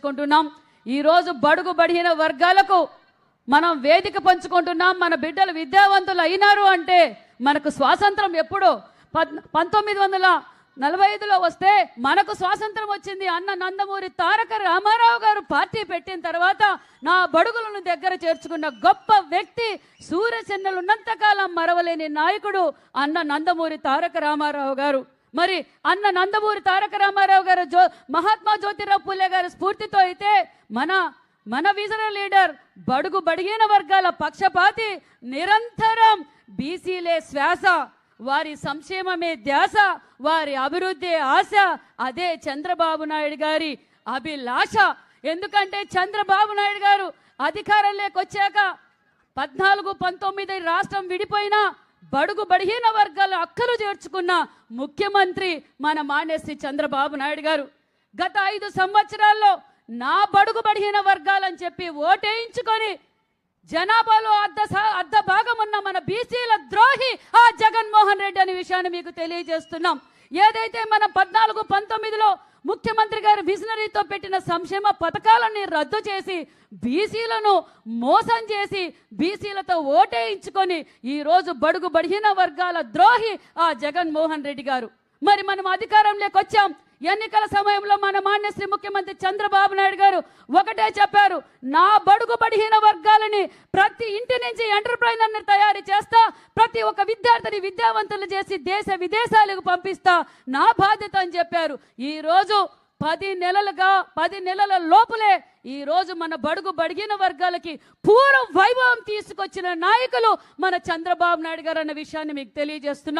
తెలియజేసుకుంటున్నాం। ఈ రోజు బడుగు బడిన వర్గాలకు మనం వేదిక పంచుకుంటున్నాం। మన బిడ్డలు విద్యావంతులు అయినారు అంటే మనకు స్వాతంత్రం ఎప్పుడో 1945లో వస్తే మనకు స్వాతంత్రం వచ్చింది। అన్న నందమూరి తారక రామారావు గారు పార్టీ పెట్టిన తర్వాత నా బడుగులను దగ్గర చేర్చుకున్న గొప్ప వ్యక్తి, సూర్యచంద్రులు ఉన్నంతకాలం మరవలేని నాయకుడు అన్న నందమూరి తారక రామారావు గారు। మరి అన్న నందమూరి తారక రామారావు గారు మహాత్మా జ్యోతిరావు పూలే గారి స్ఫూర్తితో అయితే మన విజనరీ లీడర్ బడుగు బడిగిన వర్గాల పక్షపాతి, నిరంతరం బీసీలే శ్వాస, వారి సంక్షేమమే ధ్యాస, వారి అభివృద్ధి ఆశ, అదే చంద్రబాబు నాయుడు గారి అభిలాష। ఎందుకంటే చంద్రబాబు నాయుడు గారు అధికారంలోకి వచ్చాక 14-19 రాష్ట్రం విడిపోయినా బడుగు బడిహీన వర్గాల హక్కులు చేర్చుకున్న ముఖ్యమంత్రి మన మాన్యశ్రీ చంద్రబాబు నాయుడు గారు। గత 5 సంవత్సరాల్లో నా బడుగు బడిహీన వర్గాలని చెప్పి ఓటేయించుకొని జనాభాలో అర్ధ భాగం ఉన్న మన బీసీల ద్రోహి ఆ జగన్మోహన్ రెడ్డి అనే విషయాన్ని మీకు తెలియజేస్తున్నాం। ఏదైతే మన 14-19లో ముఖ్యమంత్రి గారు విజనరీతో పెట్టిన సంక్షేమ పథకాలన్నీ రద్దు చేసి బీసీలను మోసం చేసి బీసీలతో ఓటేయించుకొని ఈరోజు బడుగు బడిహీన వర్గాల ద్రోహి ఆ జగన్మోహన్ రెడ్డి గారు। మరి మనం అధికారంలోకి వచ్చాం। ఎన్నికల సమయంలో మన మాన్యశ్రీ ముఖ్యమంత్రి చంద్రబాబు నాయుడు గారు ఒకటే చెప్పారు, నా బడుగు బడిహీన వర్గాలని ప్రతి ఇంటి నుంచి ఎంటర్ప్రైనర్ని తయారు చేస్తా, ప్రతి ఒక్క విద్యార్థిని విద్యావంతులు చేసి దేశ విదేశాలకు పంపిస్తా, నా బాధ్యత అని చెప్పారు। ఈ రోజు 10 నెలల లోపులే ఈ రోజు మన బడుగు బడిగిన వర్గాలకి పూర్వ వైభవం తీసుకొచ్చిన నాయకులు మన చంద్రబాబు నాయుడు గారు అన్న విషయాన్ని మీకు తెలియజేస్తున్నాం।